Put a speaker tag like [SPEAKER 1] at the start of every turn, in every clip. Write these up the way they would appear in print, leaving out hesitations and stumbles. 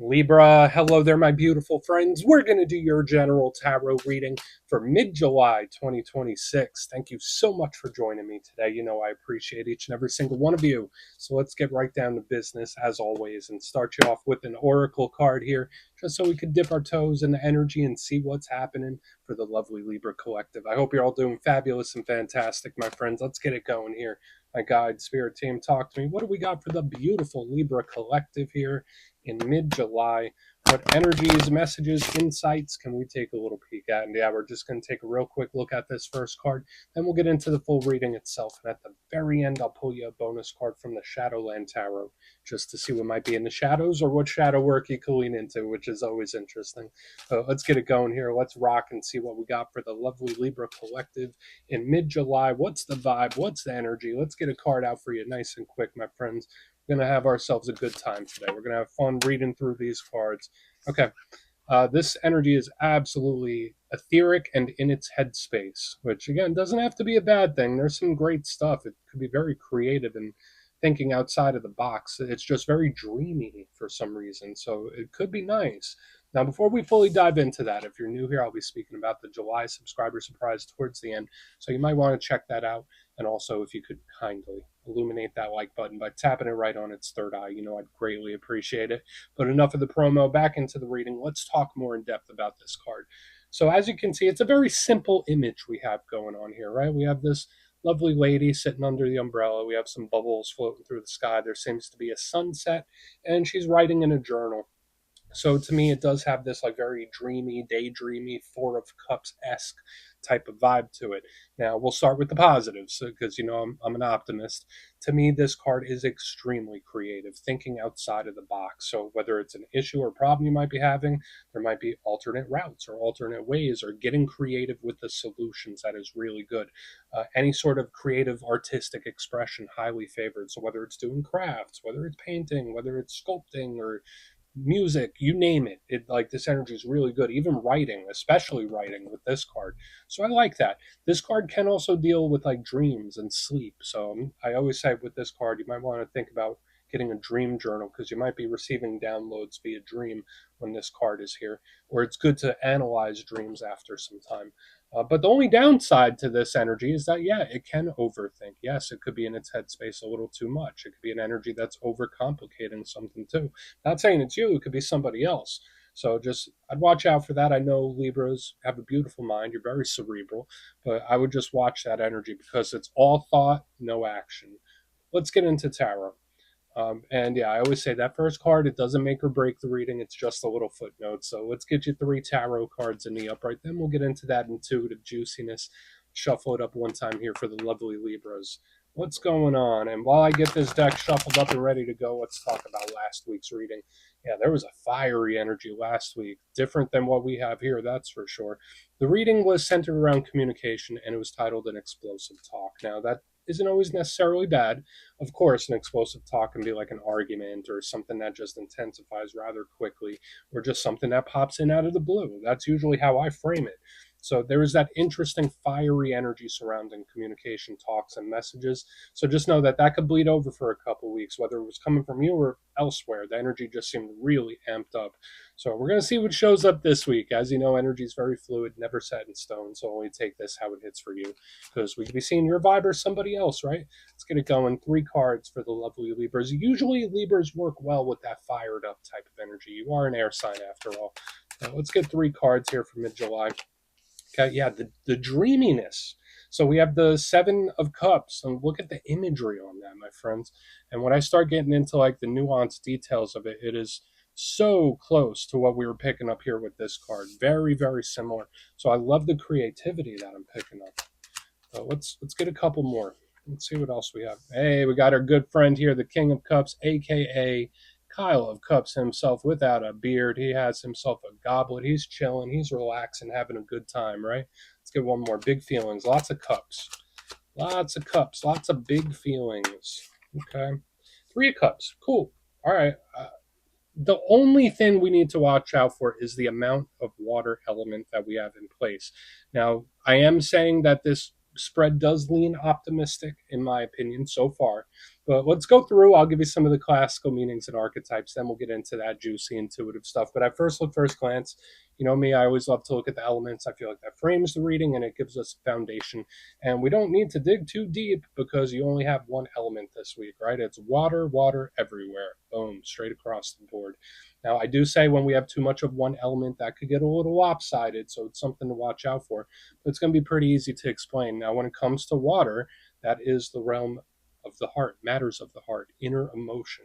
[SPEAKER 1] Libra, hello there, my beautiful friends. We're going to do your general tarot reading for mid-July 2026. Thank you so much for joining me today. You know I appreciate each and every single one of you. So let's get right down to business, as always, and start you off with an oracle card here, just so we could dip our toes in the energy and see what's happening for the lovely Libra collective. I hope you're all doing fabulous and fantastic, my friends. Let's get it going here. My guide, spirit team, talk to me. What do we got for the beautiful Libra collective here in mid-July? What energies, messages, insights can we take a little peek at? And yeah, we're just going to take a real quick look at this first card. Then we'll get into the full reading itself. And at the very end, I'll pull you a bonus card from the Shadowland Tarot, just to see what might be in the shadows or what shadow work you can lean into, which is always interesting. So let's get it going here. Let's rock and see what we got for the lovely Libra collective in mid-July. What's the vibe? What's the energy? Let's get a card out for you nice and quick, my friends. We're going to have ourselves a good time today. We're going to have fun reading through these cards. Okay. This energy is absolutely etheric and in its headspace, which again doesn't have to be a bad thing. There's some great stuff. It could be very creative and thinking outside of the box. It's just very dreamy for some reason. So it could be nice. Now, before we fully dive into that, if you're new here, I'll be speaking about the July subscriber surprise towards the end. So you might want to check that out. And also, if you could kindly illuminate that like button by tapping it right on its third eye, I'd greatly appreciate it. But enough of the promo, back into the reading. Let's talk more in depth about this card. So as you can see, it's a very simple image we have going on here, right? We have this lovely lady sitting under the umbrella. We have some bubbles floating through the sky. There seems to be a sunset, and she's writing in a journal. So to me, it does have this like very dreamy, daydreamy, Four of Cups-esque type of vibe to it. Now, we'll start with the positives because, I'm an optimist. To me, this card is extremely creative, thinking outside of the box. So whether it's an issue or problem you might be having, there might be alternate routes or alternate ways or getting creative with the solutions. That is really good. Any sort of creative artistic expression, highly favored. So whether it's doing crafts, whether it's painting, whether it's sculpting or music, you name it. This energy is really good. Even writing, especially writing with this card. So I like that. This card can also deal with like dreams and sleep. So I always say with this card, you might want to think about getting a dream journal because you might be receiving downloads via dream when this card is here. Or it's good to analyze dreams after some time. But the only downside to this energy is that, yeah, it can overthink. Yes, it could be in its headspace a little too much. It could be an energy that's overcomplicating something too. Not saying it's you, it could be somebody else. So I'd watch out for that. I know Libras have a beautiful mind. You're very cerebral, but I would just watch that energy because it's all thought, no action. Let's get into tarot. And yeah, I always say that first card, it doesn't make or break the reading. It's just a little footnote. So let's get you 3 tarot cards in the upright. Then we'll get into that intuitive juiciness. Shuffle it up one time here for the lovely Libras. What's going on? And while I get this deck shuffled up and ready to go, let's talk about last week's reading. Yeah, there was a fiery energy last week, different than what we have here, that's for sure. The reading was centered around communication, and it was titled An Explosive Talk. Now, that isn't always necessarily bad. Of course, an explosive talk can be like an argument or something that just intensifies rather quickly, or just something that pops in out of the blue. That's usually how I frame it. So there is that interesting fiery energy surrounding communication, talks, and messages. So just know that that could bleed over for a couple of weeks, whether it was coming from you or elsewhere. The energy just seemed really amped up. So we're going to see what shows up this week. As you know, energy is very fluid, never set in stone. So only take this how it hits for you, because we could be seeing your vibe or somebody else, right? Let's get it going. 3 cards for the lovely Libras. Usually Libras work well with that fired up type of energy. You are an air sign after all. Let's get 3 cards here for mid-July. Okay, yeah, the dreaminess. So we have the 7 of Cups, and look at the imagery on that, my friends. And when I start getting into like the nuanced details of it, it is so close to what we were picking up here with this card. Very, very similar. So I love the creativity that I'm picking up. So let's get a couple more. Let's see what else we have. Hey, we got our good friend here, the King of Cups, aka Kyle of Cups himself, without a beard. He has himself a goblet. He's chilling. He's relaxing, having a good time, right? Let's get one more. Big feelings. Lots of cups. Lots of cups. Lots of big feelings. Okay. 3 of Cups. Cool. All right. The only thing we need to watch out for is the amount of water element that we have in place. Now, I am saying that this spread does lean optimistic, in my opinion, so far. But let's go through. I'll give you some of the classical meanings and archetypes. Then we'll get into that juicy, intuitive stuff. But at first glance, you know me, I always love to look at the elements. I feel like that frames the reading and it gives us a foundation. And we don't need to dig too deep because you only have one element this week, right? It's water, water everywhere. Boom, straight across the board. Now, I do say when we have too much of one element, that could get a little lopsided. So it's something to watch out for. But it's going to be pretty easy to explain. Now, when it comes to water, that is the realm of the heart, matters of the heart, inner emotion,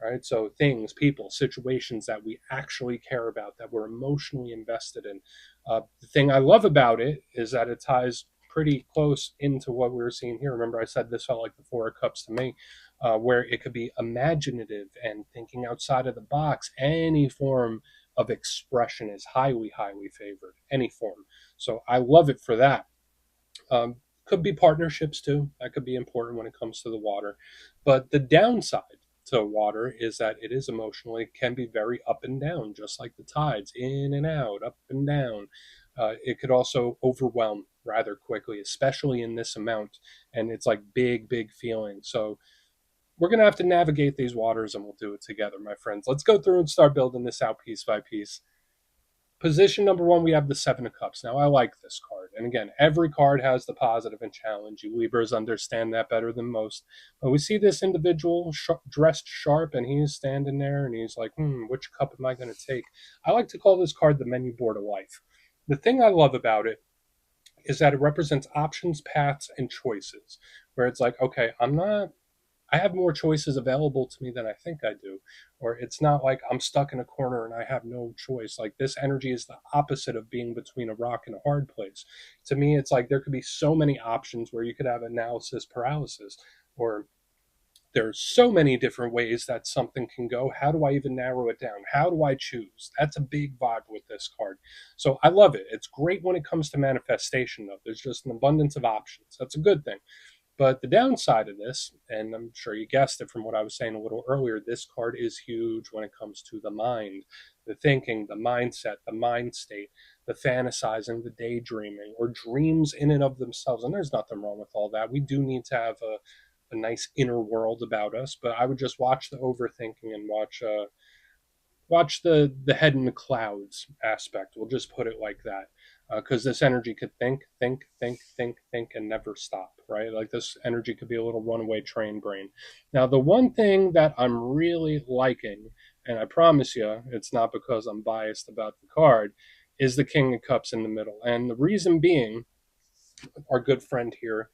[SPEAKER 1] right? So things, people, situations that we actually care about, that we're emotionally invested in. The thing I love about it is that it ties pretty close into what we were seeing here. Remember, I said this felt like the Four of Cups to me, where it could be imaginative and thinking outside of the box. Any form of expression is highly, highly favored, any form. So I love it for that. Um, could be partnerships too. That could be important when it comes to the water. But the downside to water is that it is emotionally can be very up and down, just like the tides, in and out, up and down. It could also overwhelm rather quickly, especially in this amount. And it's like big, big feelings. So we're going to have to navigate these waters and we'll do it together, my friends. Let's go through and start building this out piece by piece. Position number one, we have the Seven of Cups. Now, I like this card. And again, every card has the positive and challenge. You Libras understand that better than most. But we see this individual dressed sharp, and he's standing there, and he's like, which cup am I going to take? I like to call this card the menu board of life. The thing I love about it is that it represents options, paths, and choices, where it's like, okay, I have more choices available to me than I think I do. Or it's not like I'm stuck in a corner and I have no choice. Like this energy is the opposite of being between a rock and a hard place. To me, it's like there could be so many options where you could have analysis paralysis, or there's so many different ways that something can go. How do I even narrow it down? How do I choose? That's a big vibe with this card. So I love it. It's great when it comes to manifestation, though. There's just an abundance of options. That's a good thing. But the downside of this, and I'm sure you guessed it from what I was saying a little earlier, this card is huge when it comes to the mind, the thinking, the mindset, the mind state, the fantasizing, the daydreaming, or dreams in and of themselves. And there's nothing wrong with all that. We do need to have a nice inner world about us, but I would just watch the overthinking and watch the head in the clouds aspect. We'll just put it like that, because this energy could think, and never stop, right? Like this energy could be a little runaway train brain. Now, the one thing that I'm really liking, and I promise you, it's not because I'm biased about the card, is the King of Cups in the middle. And the reason being, our good friend here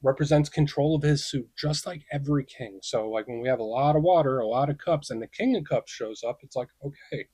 [SPEAKER 1] represents control of his suit, just like every king. So, like when we have a lot of water, a lot of cups, and the King of Cups shows up, it's like, okay,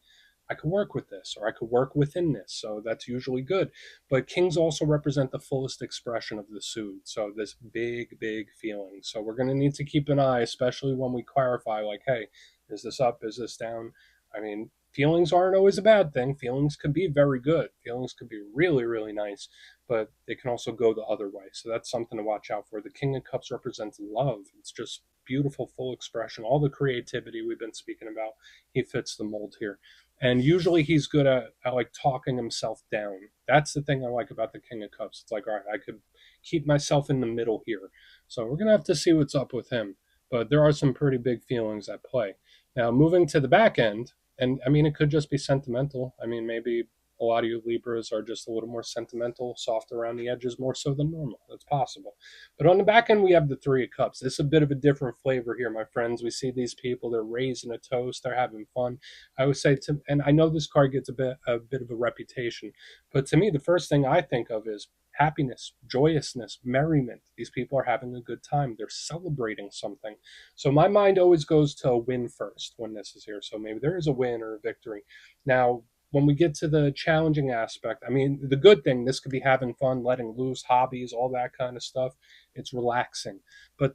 [SPEAKER 1] I could work with this, or I could work within this. So that's usually good. But kings also represent the fullest expression of the suit. So this big, big feeling. So we're going to need to keep an eye, especially when we clarify, like, hey, is this up? Is this down? I mean, feelings aren't always a bad thing. Feelings can be very good. Feelings can be really, really nice, but they can also go the other way. So that's something to watch out for. The King of Cups represents love. It's just beautiful, full expression, all the creativity we've been speaking about. He fits the mold here. And usually he's good at like talking himself down. That's the thing I like about the King of Cups. It's like, all right, I could keep myself in the middle here. So we're gonna have to see what's up with him. But there are some pretty big feelings at play. Now moving to the back end, and I mean it could just be sentimental. I mean maybe a lot of you Libras are just a little more sentimental, soft around the edges, more so than normal. That's possible. But on the back end, we have the Three of Cups. This is a bit of a different flavor here, my friends. We see these people, they're raising a toast, they're having fun. I would say to, and I know this card gets a bit of a reputation, but to me, the first thing I think of is happiness, joyousness, merriment. These people are having a good time. They're celebrating something. So my mind always goes to a win first when this is here. So maybe there is a win or a victory. Now, when we get to the challenging aspect, I mean, the good thing, this could be having fun, letting loose, hobbies, all that kind of stuff. It's relaxing. But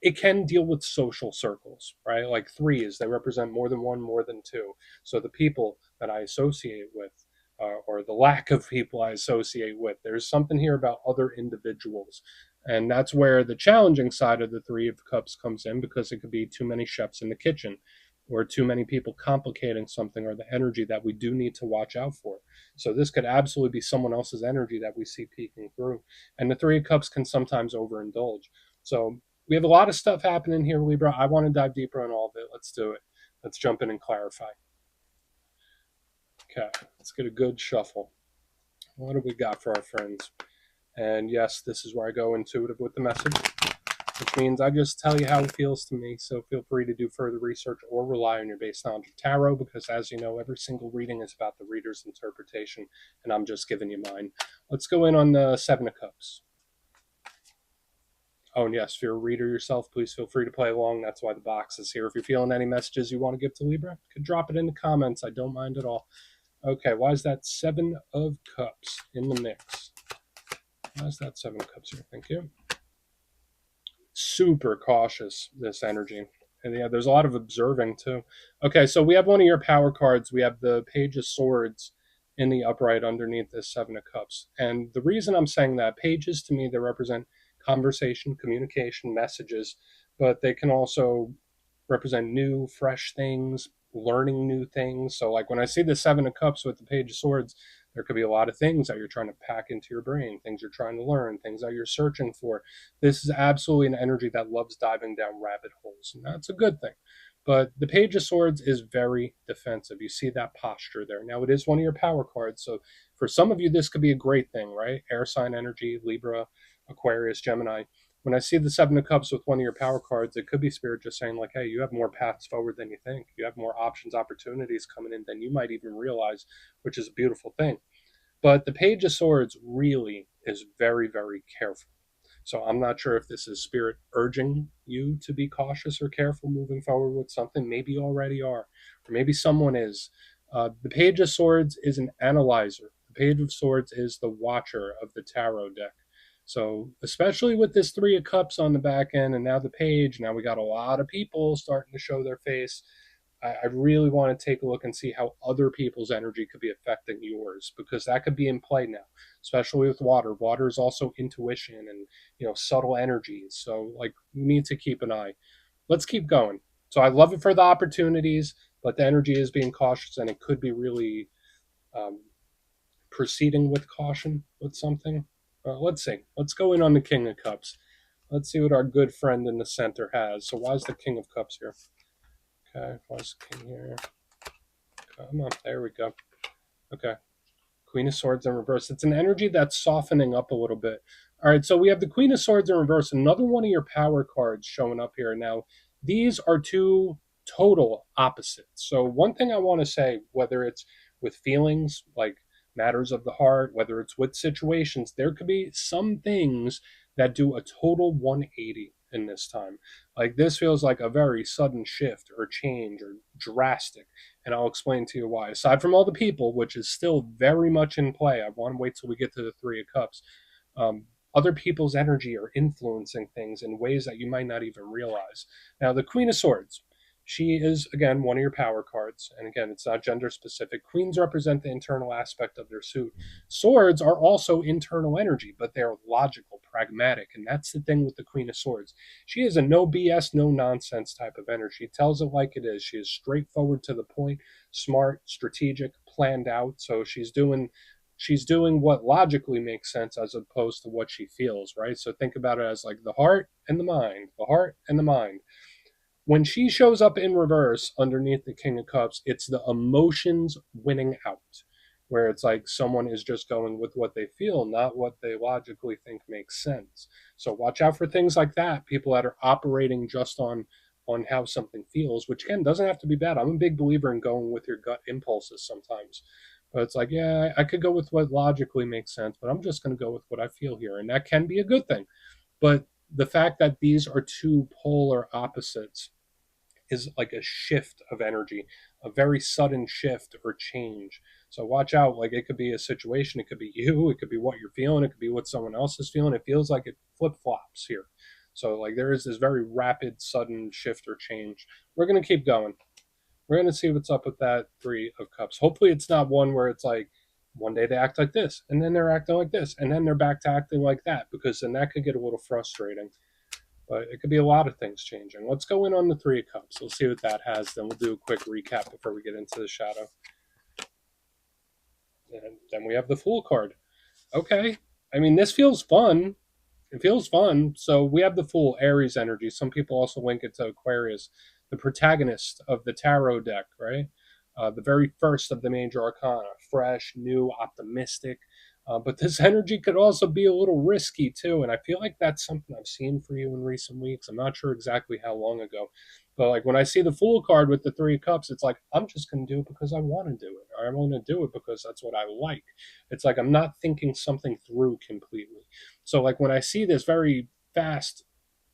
[SPEAKER 1] it can deal with social circles, right? Like threes, they represent more than one, more than two. So the people that I associate with, or the lack of people I associate with, there's something here about other individuals. And that's where the challenging side of the Three of Cups comes in, because it could be too many chefs in the kitchen, or too many people complicating something, or the energy that we do need to watch out for. So this could absolutely be someone else's energy that we see peeking through. And the Three of Cups can sometimes overindulge. So We have a lot of stuff happening here, Libra. I want to dive deeper on all of it. Let's do it. Let's jump in and clarify. Okay, let's get a good shuffle. What do we got for our friends? And yes, this is where I go intuitive with the message, which means I just tell you how it feels to me. So feel free to do further research or rely on your base knowledge of tarot, because as you know, every single reading is about the reader's interpretation, and I'm just giving you mine. Let's go in on the Seven of Cups. Oh, and yes, if you're a reader yourself, please feel free to play along. That's why the box is here. If you're feeling any messages you want to give to Libra, you can drop it in the comments. I don't mind at all. Okay, why is that Seven of Cups in the mix? Why is that Seven of Cups here? Thank you. Super cautious, this energy. And yeah, there's a lot of observing too. Okay, so we have one of your power cards. We have the Page of Swords in the upright underneath this Seven of Cups. And the reason I'm saying that, pages to me, they represent conversation, communication, messages, but they can also represent new, fresh things, learning new things. So, like when I see the Seven of Cups with the Page of Swords, there could be a lot of things that you're trying to pack into your brain, things you're trying to learn, things that you're searching for. This is absolutely an energy that loves diving down rabbit holes, and that's a good thing. But the Page of Swords is very defensive. You see that posture there. Now, it is one of your power cards, so for some of you, this could be a great thing, right? Air sign energy, Libra, Aquarius, Gemini. When I see the Seven of Cups with one of your power cards, it could be Spirit just saying, like, hey, you have more paths forward than you think. You have more options, opportunities coming in than you might even realize, which is a beautiful thing. But the Page of Swords really is very, very careful. So I'm not sure if this is Spirit urging you to be cautious or careful moving forward with something. Maybe you already are, or maybe someone is. The Page of Swords is an analyzer. The Page of Swords is the watcher of the tarot deck. So especially with this Three of Cups on the back end and now the Page, now we got a lot of people starting to show their face. I really want to take a look and see how other people's energy could be affecting yours, because that could be in play now, especially with water. Water is also intuition and, subtle energies. So like we need to keep an eye. Let's keep going. So I love it for the opportunities, but the energy is being cautious, and it could be really um, proceeding with caution with something. Let's see. Let's go in on the King of Cups. Let's see what our good friend in the center has. So why is the King of Cups here? Okay, why is the King here? Come on, there we go. Okay, Queen of Swords in reverse. It's an energy that's softening up a little bit. All right, so we have the Queen of Swords in reverse, another one of your power cards showing up here. Now, these are two total opposites. So one thing I want to say, whether it's with feelings, like matters of the heart, whether it's with situations, there could be some things that do a total 180 in this time. Like this feels like a very sudden shift or change or drastic, and I'll explain to you why. Aside from all the people, which is still very much in play, I want to wait till we get to the Three of Cups. Um, Other people's energy are influencing things in ways that you might not even realize. Now, the Queen of Swords, she is, again, one of your power cards. And again, it's not gender specific. Queens represent the internal aspect of their suit. Swords are also internal energy, but they're logical, pragmatic. And that's the thing with the Queen of Swords. She is a no BS, no nonsense type of energy. She tells it like it is. She is straightforward to the point, smart, strategic, planned out. So she's doing what logically makes sense as opposed to what she feels, right? So think about it as like the heart and the mind, the heart and the mind. When she shows up in reverse underneath the King of Cups, it's the emotions winning out, where it's like someone is just going with what they feel, not what they logically think makes sense. So watch out for things like that. People that are operating just on how something feels, which again doesn't have to be bad. I'm a big believer in going with your gut impulses sometimes. But it's like, yeah, I could go with what logically makes sense, but I'm just going to go with what I feel here. And that can be a good thing. But the fact that these are two polar opposites is like a shift of energy, a very sudden shift or change. So watch out. Like it could be a situation, it could be you, it could be what you're feeling, it could be what someone else is feeling. It feels like it flip flops here. So like there is this very rapid, sudden shift or change. We're gonna keep going. We're gonna see what's up with that Three of Cups. Hopefully it's not one where it's like one day they act like this, and then they're acting like this, and then they're back to acting like that, because then that could get a little frustrating. But it could be a lot of things changing. Let's go in on the Three of Cups. We'll see what that has. Then we'll do a quick recap before we get into the shadow. And then we have the Fool card. Okay. I mean, this feels fun. It feels fun. So we have the full Aries energy. Some people also link it to Aquarius, the protagonist of the tarot deck, right? The very first of the major arcana, fresh, new, optimistic. But this energy could also be a little risky too. And I feel like that's something I've seen for you in recent weeks. I'm not sure exactly how long ago. But like when I see the Fool card with the Three of Cups, it's like, I'm just going to do it because I want to do it. Or I'm going to do it because that's what I like. It's like I'm not thinking something through completely. So like when I see this very fast,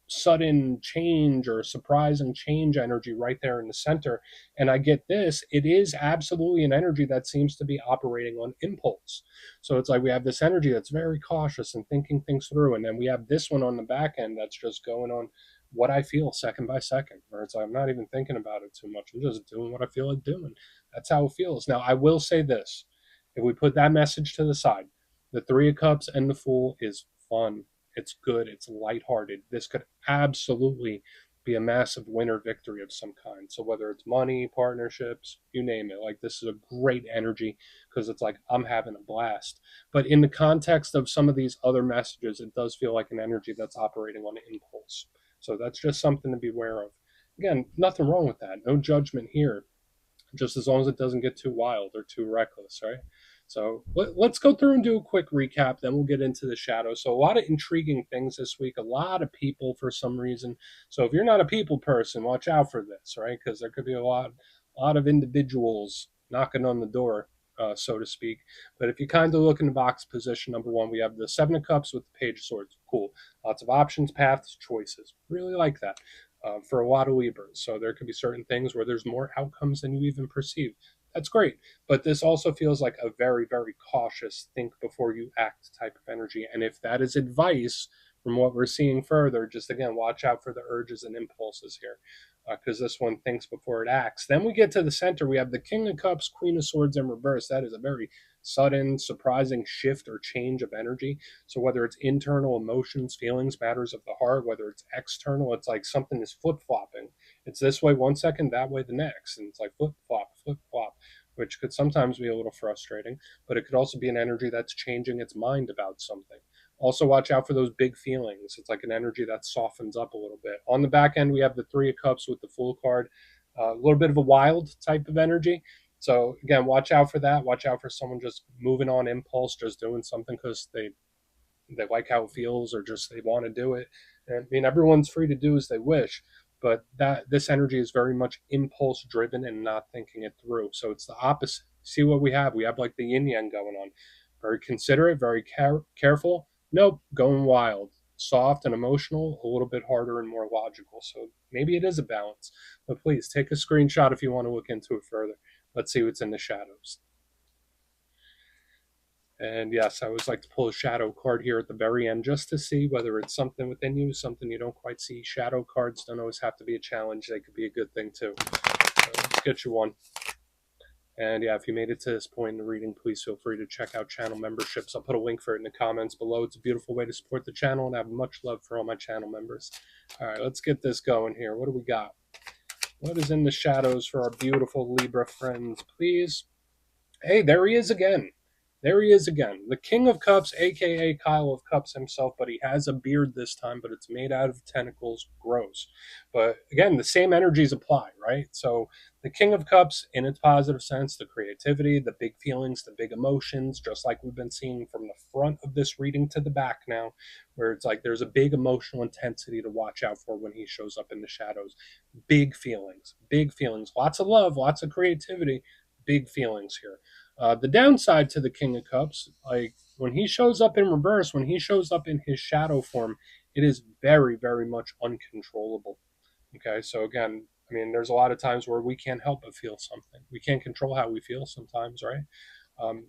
[SPEAKER 1] sudden change or surprising change energy right there in the center, and I get this, it is absolutely an energy that seems to be operating on impulse. So it's like we have this energy that's very cautious and thinking things through, and then we have this one on the back end that's just going on what I feel second by second, where it's like I'm not even thinking about it too much. I'm just doing what I feel like doing. That's how it feels. Now I will say this: if we put that message to the side, the Three of Cups and the Fool is fun. It's good. It's lighthearted. This could absolutely be a massive winner victory of some kind. So whether it's money, partnerships, you name it, like this is a great energy because it's like I'm having a blast. But in the context of some of these other messages, it does feel like an energy that's operating on impulse. So that's just something to be aware of. Again, nothing wrong with that. No judgment here, just as long as it doesn't get too wild or too reckless, right? So let's go through and do a quick recap, then we'll get into the shadows. So a lot of intriguing things this week, a lot of people for some reason. So if you're not a people person, watch out for this, right? Because there could be a lot of individuals knocking on the door, so to speak. But if you kind of look in the box position, number one, we have the Seven of Cups with the Page of Swords. Cool. Lots of options, paths, choices. Really like that for a lot of Libras. So there could be certain things where there's more outcomes than you even perceive. That's great. But this also feels like a very, very cautious think before you act type of energy. And if that is advice from what we're seeing further, just again, watch out for the urges and impulses here. Because this one thinks before it acts. Then we get to the center. We have the King of Cups, Queen of Swords in reverse. That is a very sudden, surprising shift or change of energy. So whether it's internal emotions, feelings, matters of the heart, whether it's external, it's like something is flip flopping. It's this way one second, that way the next, and it's like flip flop, which could sometimes be a little frustrating. But it could also be an energy that's changing its mind about something. Also, watch out for those big feelings. It's like an energy that softens up a little bit. On the back end, we have the Three of Cups with the Fool card, a little bit of a wild type of energy. So again, watch out for that. Watch out for someone just moving on impulse, just doing something because they like how it feels or just they want to do it. And I mean, everyone's free to do as they wish, but that this energy is very much impulse driven and not thinking it through. So it's the opposite. See what we have? We have like the yin yang going on. Very considerate, very careful. Nope, going wild. Soft and emotional, a little bit harder and more logical. So maybe it is a balance. But please take a screenshot if you want to look into it further. Let's see what's in the shadows. And yes, I always like to pull a shadow card here at the very end just to see whether it's something within you, something you don't quite see. Shadow cards don't always have to be a challenge. They could be a good thing too. So let's get you one. And yeah, if you made it to this point in the reading, please feel free to check out channel memberships. I'll put a link for it in the comments below. It's a beautiful way to support the channel, and I have much love for all my channel members. All right, let's get this going here. What do we got? What is in the shadows for our beautiful Libra friends, please? Hey, there he is again. There he is again. The King of Cups, aka Kyle of Cups himself, but he has a beard this time, but it's made out of tentacles. Gross. But again, the same energies apply, right? So the King of Cups, in its positive sense, the creativity, the big feelings, the big emotions, just like we've been seeing from the front of this reading to the back now, where it's like there's a big emotional intensity to watch out for when he shows up in the shadows. Big feelings, lots of love, lots of creativity, big feelings here. The downside to the King of Cups, like when he shows up in reverse, when he shows up in his shadow form, it is very, very much uncontrollable. Okay, so again, I mean, there's a lot of times where we can't help but feel something. We can't control how we feel sometimes, right? Um,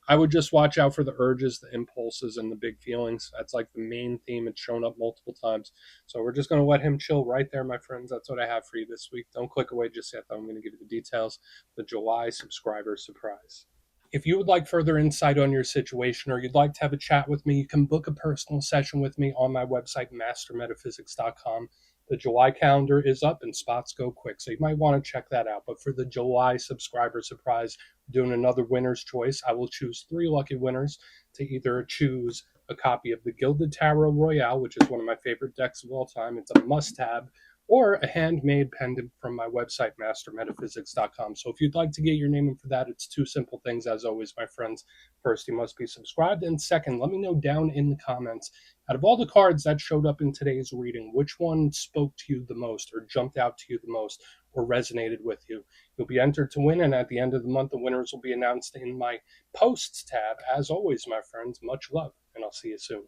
[SPEAKER 1] I would just watch out for the urges, the impulses, and the big feelings. That's like the main theme. It's shown up multiple times. So we're just going to let him chill right there, my friends. That's what I have for you this week. Don't click away just yet, though. I'm going to give you the details. The July subscriber surprise. If you would like further insight on your situation or you'd like to have a chat with me, you can book a personal session with me on my website, mastermetaphysics.com. The July calendar is up and spots go quick, so you might want to check that out. But for the July subscriber surprise, doing another winner's choice, I will choose 3 lucky winners to either choose a copy of the Gilded Tarot Royale, which is one of my favorite decks of all time. It's a must-have, or a handmade pendant from my website, mastermetaphysics.com. So if you'd like to get your name in for that, it's two simple things, as always, my friends. First, you must be subscribed. And second, let me know down in the comments, out of all the cards that showed up in today's reading, which one spoke to you the most, or jumped out to you the most, or resonated with you. You'll be entered to win, and at the end of the month, the winners will be announced in my posts tab. As always, my friends, much love, and I'll see you soon.